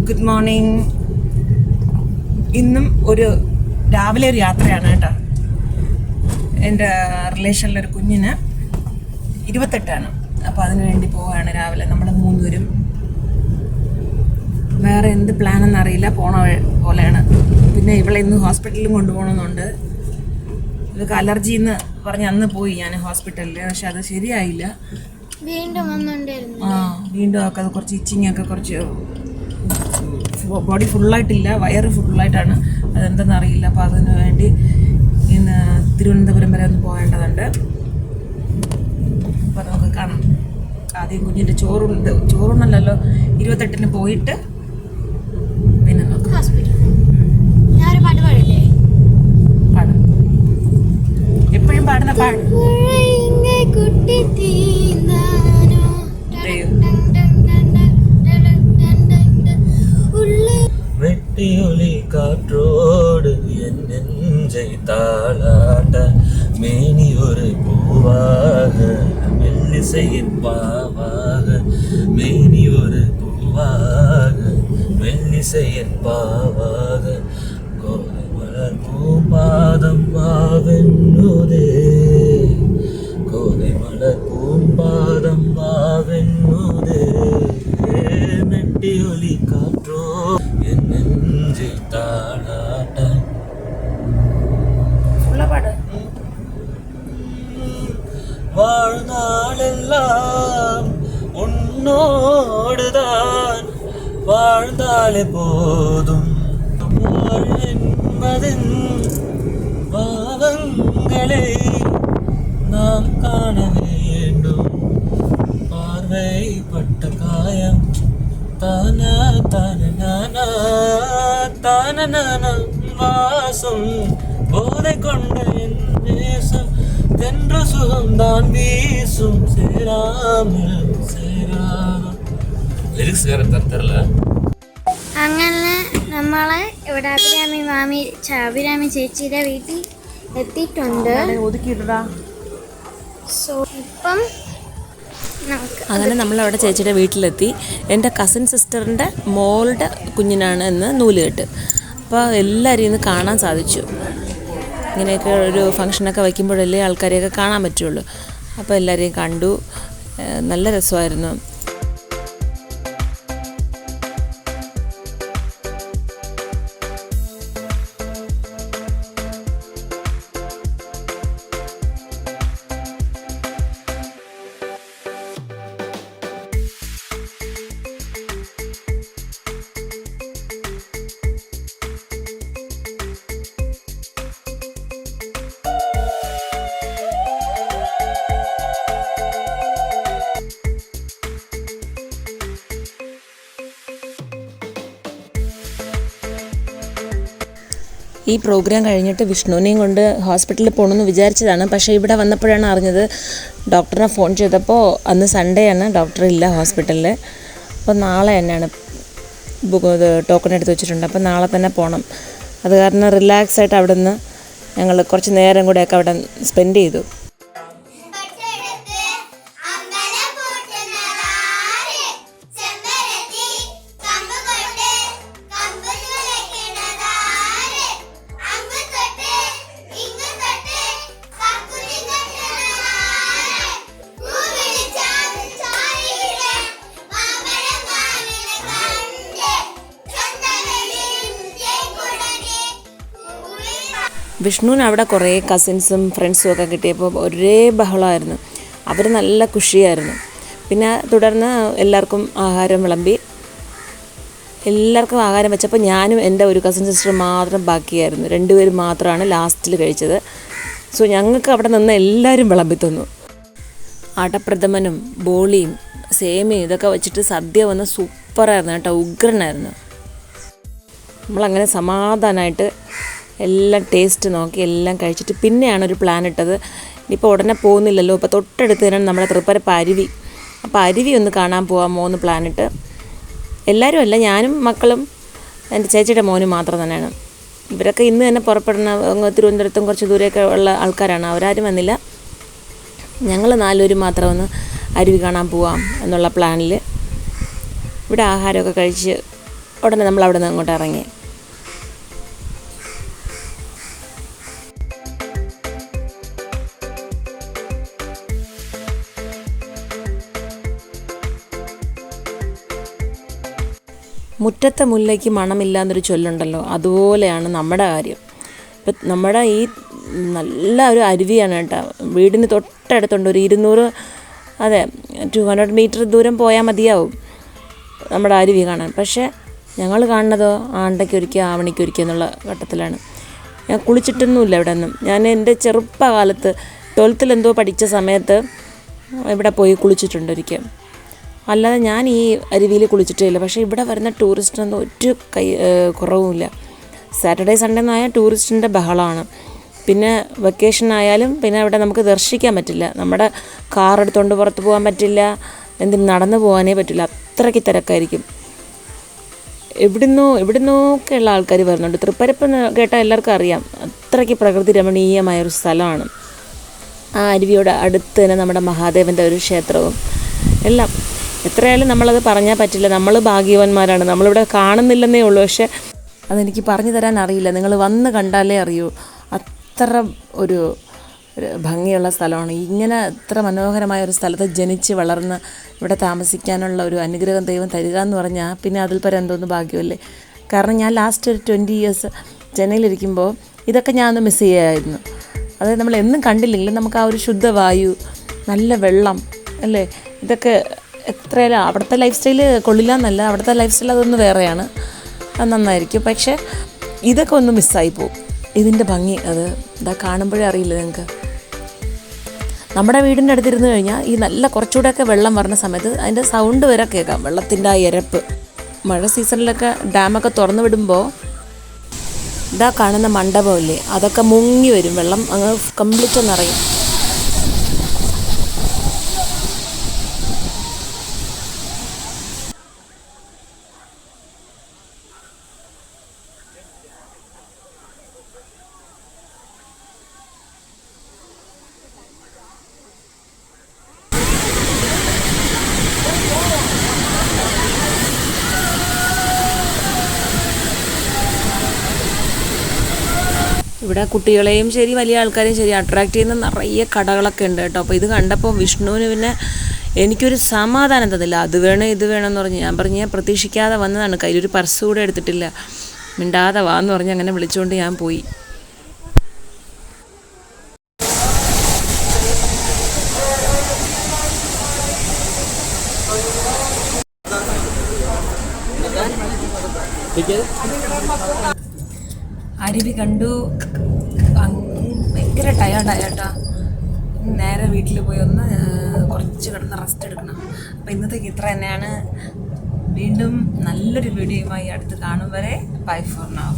Good morning. ഇന്നും രാവിലെ ഒരു യാത്രയാണ് കേട്ടോ. എൻ്റെ റിലേഷനിലൊരു കുഞ്ഞിന് 28 അപ്പോൾ അതിന് വേണ്ടി പോവുകയാണ് രാവിലെ. നമ്മൾ 3 പേരും. വേറെ എന്ത് പ്ലാനെന്ന് അറിയില്ല, പോണ പോലെയാണ്. പിന്നെ ഇവളെ ഇന്ന് ഹോസ്പിറ്റലിലും കൊണ്ടുപോകണമെന്നുണ്ട്. ഇതൊക്കെ അലർജി എന്ന് പറഞ്ഞ് അന്ന് പോയി ഞാൻ ഹോസ്പിറ്റലിൽ, പക്ഷെ അത് ശരിയായില്ല. വീണ്ടും ഒക്കെ അത് കുറച്ച് ഇച്ചിങ് ഒക്കെ, കുറച്ച് ബോഡി ഫുള്ളായിട്ടില്ല, വയറ് ഫുള്ളായിട്ടാണ്. അതെന്തെന്ന് അറിയില്ല. അപ്പോൾ അതിന് വേണ്ടി ഇന്ന് തിരുവനന്തപുരം വരെ ഒന്ന് പോകേണ്ടതുണ്ട്. അപ്പോൾ നമുക്ക് കാണാം. ആദ്യം കുഞ്ഞിൻ്റെ ചോറുണ്ടല്ലോ 28 പോയിട്ട് പിന്നെ നോക്കാം. പാടും, എപ്പോഴും പാടുന്ന പാടും. வெட்டியொலி காற்றோடு என் நெஞ்சை தாளாட்ட மேனி ஒரு பூவாக மெல்லிசையின் பாவாக மேனி ஒரு பூவாக மெல்லிசையின் பாவாக கோதை மலர் பூம்பாதம் பாவென்னுதே கோதை மலர் பூம்பாதம் பாவென்னுதே மெட்டியொலி காற்றோ என் நெஞ்சை தாளாட்ட. வாழ்நாளெல்லாம் உன்னோடுதான் வாழ்ந்தாலே போதும். வாழ்வென்பதின் பாவங்களை நாம் காண வேண்டும். பார்வைப்பட்ட காயம் தானா தான நானா தான நானா வாசம் போதை கொண்ட என் நேசம் தென்ற சுகம்தான் வீசும் சேராமல் சேராமல். ലിറിക്സ് വേറെ തരത്തില്ല. അങ്ങനെ നമ്മളെ ഇവിടെ അഭിരാമി ചേച്ചിയുടെ വീട്ടിൽ എത്തിയിട്ടുണ്ട്. സോ ഇപ്പം അങ്ങനെ നമ്മളവിടെ ചേച്ചിയുടെ വീട്ടിലെത്തി. എൻ്റെ കസിൻ സിസ്റ്ററിൻ്റെ മോളുടെ കുഞ്ഞിനാണ് ഇന്ന് നൂലുകെട്ട്. അപ്പോൾ എല്ലാവരെയും ഇന്ന് കാണാൻ സാധിച്ചു. ഇങ്ങനെയൊക്കെ ഒരു ഫംഗ്ഷനൊക്കെ വയ്ക്കുമ്പോഴല്ലേ ആൾക്കാരെയൊക്കെ കാണാൻ പറ്റുള്ളൂ. അപ്പോൾ എല്ലാവരെയും കണ്ടു. നല്ല രസമായിരുന്നു. ഈ പ്രോഗ്രാം കഴിഞ്ഞിട്ട് വിഷ്ണുവിനെയും കൊണ്ട് ഹോസ്പിറ്റലിൽ പോകണമെന്ന് വിചാരിച്ചതാണ്. പക്ഷേ ഇവിടെ വന്നപ്പോഴാണ് അറിഞ്ഞത്. ഡോക്ടറിനെ ഫോൺ ചെയ്തപ്പോൾ അന്ന് സൺഡേ ആണ്, ഡോക്ടർ ഇല്ല ഹോസ്പിറ്റലിൽ. അപ്പോൾ നാളെ തന്നെയാണ് ടോക്കൺ എടുത്ത് വെച്ചിട്ടുണ്ട്. അപ്പോൾ നാളെ തന്നെ പോകണം. അത് കാരണം റിലാക്സ് ആയിട്ട് അവിടെ നിന്ന് ഞങ്ങൾ കുറച്ച് നേരം കൂടെയൊക്കെ അവിടെ സ്പെൻഡ് ചെയ്തു. വിഷ്ണുവിന് അവിടെ കുറേ കസിൻസും ഫ്രണ്ട്സും ഒക്കെ കിട്ടിയപ്പോൾ ഒരേ ബഹളമായിരുന്നു. അവർ നല്ല ഖുഷിയായിരുന്നു. പിന്നെ തുടർന്ന് എല്ലാവർക്കും ആഹാരം വിളമ്പി. എല്ലാവർക്കും ആഹാരം വെച്ചപ്പോൾ ഞാനും എൻ്റെ ഒരു കസിൻ സിസ്റ്റർ മാത്രം ബാക്കിയായിരുന്നു. 2 പേരും മാത്രമാണ് ലാസ്റ്റിൽ കഴിച്ചത്. സോ ഞങ്ങൾക്ക് അവിടെ നിന്ന് എല്ലാവരും വിളമ്പി തന്നു. അടപ്രഥമനും ബോളിയും സേമിയും ഇതൊക്കെ വെച്ചിട്ട് സദ്യ വന്ന് സൂപ്പറായിരുന്നു കേട്ടോ, ഉഗ്രനായിരുന്നു. നമ്മളങ്ങനെ സമാധാനമായിട്ട് എല്ലാം ടേസ്റ്റ് നോക്കി എല്ലാം കഴിച്ചിട്ട് പിന്നെയാണ് ഒരു പ്ലാൻ ഇട്ടത്. ഇനിയിപ്പോൾ ഉടനെ പോകുന്നില്ലല്ലോ. ഇപ്പോൾ തൊട്ടടുത്ത് തന്നെയാണ് നമ്മുടെ തൃപ്പരപ്പ് അരുവി. അപ്പോൾ അരുവി ഒന്ന് കാണാൻ പോകാമോ എന്ന് പ്ലാനിട്ട്. എല്ലാവരും അല്ല, ഞാനും മക്കളും എൻ്റെ ചേച്ചിയുടെ മോനും മാത്രം തന്നെയാണ്. ഇവരൊക്കെ ഇന്ന് തന്നെ പുറപ്പെടുന്ന തിരുവനന്തപുരത്തും കുറച്ച് ദൂരെയൊക്കെ ഉള്ള ആൾക്കാരാണ്. അവരാരും വന്നില്ല. ഞങ്ങൾ 4 പേരും മാത്രം ഒന്ന് അരുവി കാണാൻ പോവാം എന്നുള്ള പ്ലാനിൽ ഇവിടെ ആഹാരമൊക്കെ കഴിച്ച് ഉടനെ നമ്മൾ അവിടെ നിന്ന് അങ്ങോട്ട് ഇറങ്ങി. മുറ്റത്തെ മുല്ലയ്ക്ക് മണമില്ലാന്നൊരു ചൊല്ലുണ്ടല്ലോ, അതുപോലെയാണ് നമ്മുടെ കാര്യം. ഇപ്പം നമ്മുടെ ഈ നല്ല ഒരു അരുവിയാണ് കേട്ടോ, വീടിന് തൊട്ടടുത്തുണ്ട്. ഒരു 200 മീറ്റർ ദൂരം പോയാൽ മതിയാവും നമ്മുടെ അരുവി കാണാൻ. പക്ഷേ ഞങ്ങൾ കാണുന്നതോ ആണ്ടയ്ക്കൊരിക്കുക ആവണിക്കൊരിക്കുക എന്നുള്ള ഘട്ടത്തിലാണ്. ഞാൻ കുളിച്ചിട്ടൊന്നുമില്ല ഇവിടെ ഒന്നും. ഞാൻ എൻ്റെ ചെറുപ്പകാലത്ത് 12th എന്തോ പഠിച്ച സമയത്ത് ഇവിടെ പോയി കുളിച്ചിട്ടുണ്ട് ഒരിക്കൽ. അല്ലാതെ ഞാൻ ഈ അരുവിയിൽ കുളിച്ചിട്ടേ ഇല്ല. പക്ഷേ ഇവിടെ വരുന്ന ടൂറിസ്റ്റിനൊന്നും ഒരു കുറവുമില്ല. സാറ്റർഡേ സൺഡേ എന്നായാൽ ടൂറിസ്റ്റിൻ്റെ ബഹളമാണ്. പിന്നെ വെക്കേഷൻ ആയാലും പിന്നെ ഇവിടെ നമുക്ക് ദർശിക്കാൻ പറ്റില്ല. നമ്മുടെ കാർ എടുത്തുകൊണ്ട് പുറത്ത് പോകാൻ പറ്റില്ല, എന്തിനും നടന്നു പോകാനേ പറ്റില്ല, അത്രയ്ക്ക് തിരക്കായിരിക്കും. എവിടുന്നൊക്കെയുള്ള ആൾക്കാർ വരുന്നുണ്ട്. തൃപ്പരപ്പ് കേട്ടാൽ എല്ലാവർക്കും അറിയാം, അത്രയ്ക്ക് പ്രകൃതി രമണീയമായൊരു സ്ഥലമാണ്. ആ അരുവിയോട് അടുത്ത് തന്നെ നമ്മുടെ മഹാദേവൻ്റെ ഒരു ക്ഷേത്രവും എല്ലാം. എത്രയായാലും നമ്മളത് പറഞ്ഞാൽ പറ്റില്ല, നമ്മൾ ഭാഗ്യവാന്മാരാണ്. നമ്മളിവിടെ കാണുന്നില്ലെന്നേ ഉള്ളൂ, പക്ഷേ അതെനിക്ക് പറഞ്ഞു തരാൻ അറിയില്ല. നിങ്ങൾ വന്ന് കണ്ടാലേ അറിയൂ. അത്ര ഒരു ഭംഗിയുള്ള സ്ഥലമാണ്. ഇങ്ങനെ ഇത്ര മനോഹരമായ ഒരു സ്ഥലത്ത് ജനിച്ച് വളർന്ന് ഇവിടെ താമസിക്കാനുള്ള ഒരു അനുഗ്രഹം ദൈവം തരിക എന്ന് പറഞ്ഞാൽ പിന്നെ അതിൽ പരം എന്തോന്ന് ഭാഗ്യമല്ലേ. കാരണം ഞാൻ ലാസ്റ്റ് ഒരു 20 years ചെന്നൈയിലിരിക്കുമ്പോൾ ഇതൊക്കെ ഞാൻ ഒന്ന് മിസ് ചെയ്യാമായിരുന്നു. അതായത് നമ്മൾ എന്നും കണ്ടില്ലെങ്കിലും നമുക്ക് ആ ഒരു ശുദ്ധവായു, നല്ല വെള്ളം അല്ലേ, ഇതൊക്കെ എത്രയായാലും അവിടുത്തെ ലൈഫ് സ്റ്റൈല് കൊള്ളില്ല എന്നല്ല, അവിടുത്തെ ലൈഫ് സ്റ്റൈൽ അതൊന്ന് വേറെയാണ്, അത് നന്നായിരിക്കും. പക്ഷേ ഇതൊക്കെ ഒന്ന് മിസ്സായി പോകും. ഇതിൻ്റെ ഭംഗി അത് ഇതാ കാണുമ്പോഴേ അറിയില്ല നിങ്ങൾക്ക്. നമ്മുടെ വീടിൻ്റെ അടുത്തിരുന്ന് കഴിഞ്ഞാൽ ഈ നല്ല കുറച്ചുകൂടെയൊക്കെ വെള്ളം വരുന്ന സമയത്ത് അതിൻ്റെ സൗണ്ട് വരെ കേൾക്കാം, വെള്ളത്തിൻ്റെ ആ ഇരപ്പ്. മഴ സീസണിലൊക്കെ ഡാമൊക്കെ തുറന്നു വിടുമ്പോൾ ഇതാ കാണുന്ന മണ്ഡപമില്ലേ, അതൊക്കെ മുങ്ങി വരും, വെള്ളം അങ്ങ് കംപ്ലീറ്റ് നിറയും. ഇവിടെ കുട്ടികളെയും ശരി വലിയ ആൾക്കാരെയും ശരി അട്രാക്റ്റ് ചെയ്യുന്ന നിറയെ കടകളൊക്കെ ഉണ്ട് കേട്ടോ. അപ്പോൾ ഇത് കണ്ടപ്പോൾ വിഷ്ണുവിന് പിന്നെ എനിക്കൊരു സമാധാനം തന്നില്ല. അത് വേണം ഇത് വേണമെന്ന് പറഞ്ഞ് ഞാൻ പ്രതീക്ഷിക്കാതെ വന്നതാണ്. കയ്യിലൊരു പർസ് കൂടെ എടുത്തിട്ടില്ല. മിണ്ടാതെ വാന്ന് പറഞ്ഞ് അങ്ങനെ വിളിച്ചുകൊണ്ട് ഞാൻ പോയി. അരുവി കണ്ടു, ഭയങ്കര ടയേർഡായേട്ടാ. നേരെ വീട്ടിൽ പോയി ഒന്ന് കുറച്ച് കിടന്ന് റെസ്റ്റ് എടുക്കണം. അപ്പോൾ ഇന്നത്തേക്ക് ഇത്ര തന്നെയാണ്. വീണ്ടും നല്ലൊരു വീഡിയോയുമായി അടുത്ത് കാണും വരെ ബൈ ഫോർ നൗ.